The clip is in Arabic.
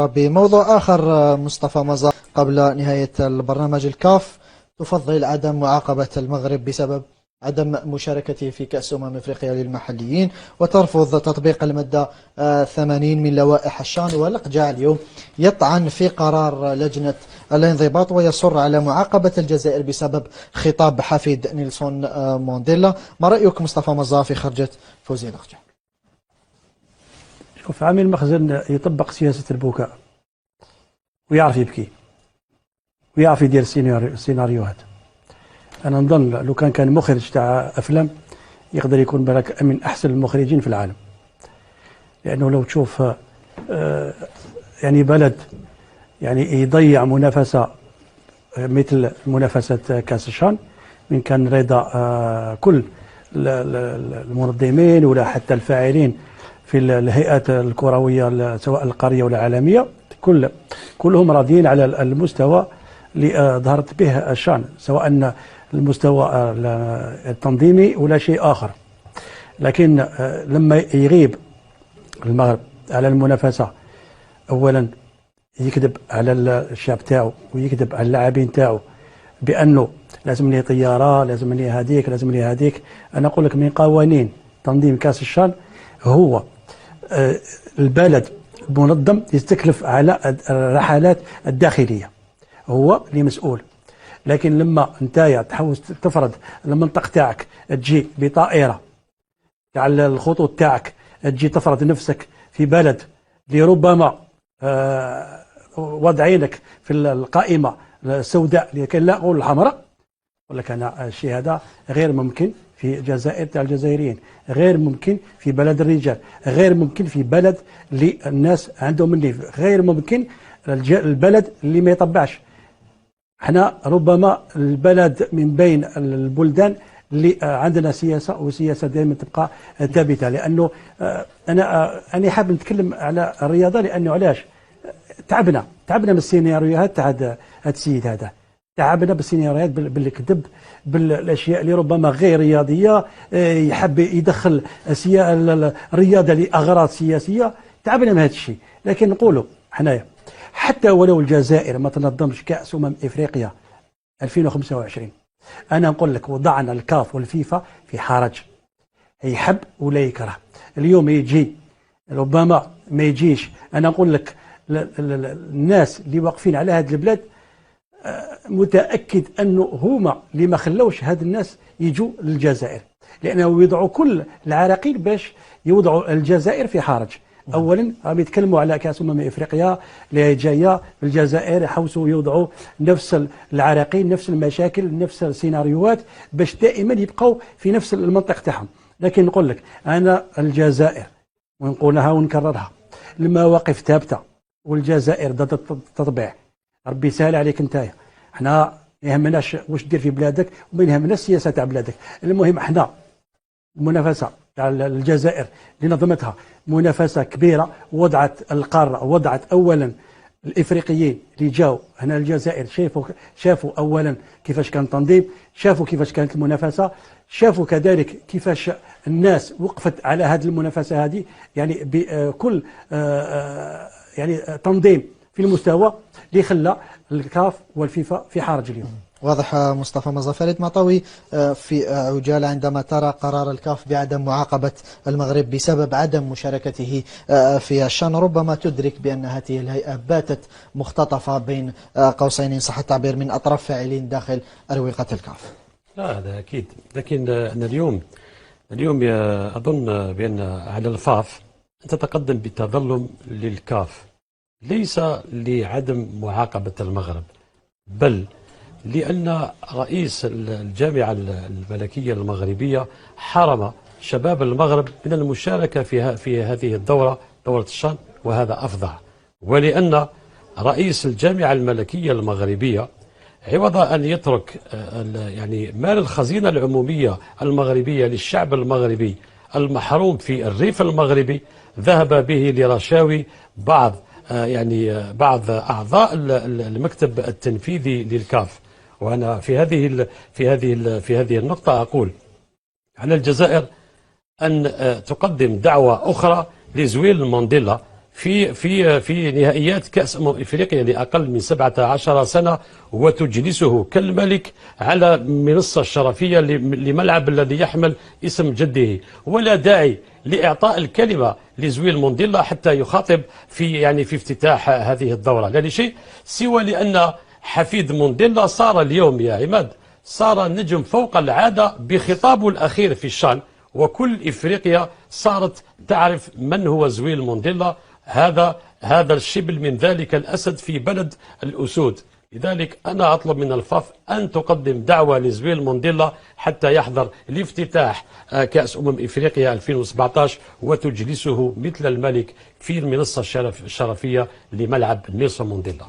بموضوع آخر مصطفى مزار، قبل نهاية البرنامج، الكاف تفضل عدم معاقبة المغرب بسبب عدم مشاركته في كأس أفريقيا للمحليين، وترفض تطبيق المادة 80 من لوائح الشان. ولق جاء اليوم يطعن في قرار لجنة الانضباط ويصر على معاقبة الجزائر بسبب خطاب حفيد نيلسون مانديلا. ما رأيك مصطفى مزار في خرجة فوزي لقجع؟ شوف، عامل المخزن يطبق سياسة البكاء ويعرف يبكي ويعرف يدير سيناريوهات. أنا نظن لو كان مخرج تاع أفلام يقدر يكون بالك من أحسن المخرجين في العالم، لأنه لو تشوف يعني بلد يعني يضيع منافسة مثل منافسة كأس الشان، من كان رضا كل المنظمين ولا حتى الفاعلين في الهيئات الكروية سواء القارية ولا العالمية، كلهم راضيين على المستوى اللي ظهرت به الشان، سواء المستوى التنظيمي ولا شيء آخر. لكن لما يغيب المغرب على المنافسة، أولا يكذب على الشعب تاعو ويكذب على اللاعبين تاعو بأنه لازم لي طيارة، لازم لي هذيك، لازم لي هذيك. أنا أقول لك من قوانين تنظيم كأس الشان هو البلد المنظم يستكلف على الرحلات الداخلية، هو اللي مسؤول. لكن لما انت تحاول تفرض المنطق تاعك، تجي بطائرة تاع الخطوط تاعك، تجي تفرض نفسك في بلد لربما وضعينك في القائمة السوداء لكن لا أقول الحمراء، أقول لك أنا الشيء هذا غير ممكن في الجزائر تاع الجزائريين، غير ممكن في بلد الرجال، غير ممكن في بلد اللي الناس عندهم النيف، غير ممكن البلد اللي ما يطبعش. احنا ربما البلد من بين البلدان اللي عندنا سياسه، وسياسه دائما تبقى ثابته. لانه انا حاب نتكلم على الرياضه، لانه علاش تعبنا من السيناريوهات تاع هذا السيد هذا، تعبنا بالسيناريوهات بالكذب، بالاشياء اللي ربما غير رياضيه، يحب يدخل الرياضه لاغراض سياسيه. تعبنا من هذا الشيء. لكن نقولوا حنايا حتى ولو الجزائر ما تنظمش كأس أفريقيا 2025، أنا نقول لك وضعنا الكاف والفيفا في حرج، يحب ولا يكره. اليوم يجي ربما ما يجيش. أنا نقول لك الناس اللي واقفين على هذه البلاد متأكد أنه هما اللي ما خلوش هاد الناس يجوا للجزائر، لأنه يضعوا كل العراقيل باش يوضعوا الجزائر في حرج. اولا راهم يتكلموا على كاس افريقيا اللي جايه في الجزائر، يحوسوا يوضعوا نفس العراقيل، نفس المشاكل، نفس السيناريوهات، باش دائما يبقوا في نفس المنطق تاعهم. لكن نقول لك انا الجزائر، ونقولها ونكررها، المواقف ثابته، والجزائر ضد التطبيع. ربي يسهل عليك نتايا. احنا ما يهمناش واش دير في بلادك وما يهمناش السياسه تاع بلادك، المهم احنا المنافسه تاع الجزائر اللي نظمتها منافسه كبيره، وضعت القاره، وضعت اولا الافريقيين اللي جاوا هنا الجزائر، شافوا اولا كيفاش كان التنظيم، شافوا كيفاش كانت المنافسه، شافوا كذلك كيفاش الناس وقفت على هذه المنافسه هذه، يعني بكل يعني تنظيم في المستوى اللي خلى الكاف والفيفا في حرج اليوم. واضح مصطفى مزار. فريد مطاوي، في عجالة، عندما ترى قرار الكاف بعدم معاقبة المغرب بسبب عدم مشاركته في الشان، ربما تدرك بأن هذه الهيئة باتت مختطفة بين قوسين إن صح التعبير من أطراف فاعلين داخل أروقة الكاف. لا هذا أكيد، لكن أنا اليوم أظن بأن على الفاف أن تتقدم بتظلم للكاف، ليس لعدم معاقبة المغرب، بل لأن رئيس الجامعة الملكية المغربية حرم شباب المغرب من المشاركة في هذه دورة الشان، وهذا أفظع. ولأن رئيس الجامعة الملكية المغربية عوض أن يترك يعني مال الخزينة العمومية المغربية للشعب المغربي المحروم في الريف المغربي، ذهب به لرشاوي بعض أعضاء المكتب التنفيذي للكاف. وأنا في هذه النقطة أقول على الجزائر أن تقدم دعوة أخرى لزويل مانديلا في نهائيات كأس افريقيا لاقل من 17 سنه، وتجلسه كالملك على منصه الشرفيه لملعب الذي يحمل اسم جده، ولا داعي لاعطاء الكلمه لزويل مونديلا حتى يخاطب في افتتاح هذه الدوره، لا لشيء سوى لان حفيد مونديلا صار اليوم يا عماد، صار نجم فوق العاده بخطابه الاخير في الشان، وكل افريقيا صارت تعرف من هو زويل مونديلا، هذا الشبل من ذلك الاسد في بلد الاسود. لذلك انا اطلب من الفاف ان تقدم دعوه لزويل مونديلا حتى يحضر لافتتاح كاس افريقيا 2017 وتجلسه مثل الملك في المنصه الشرفيه لملعب نيلسون مونديلا.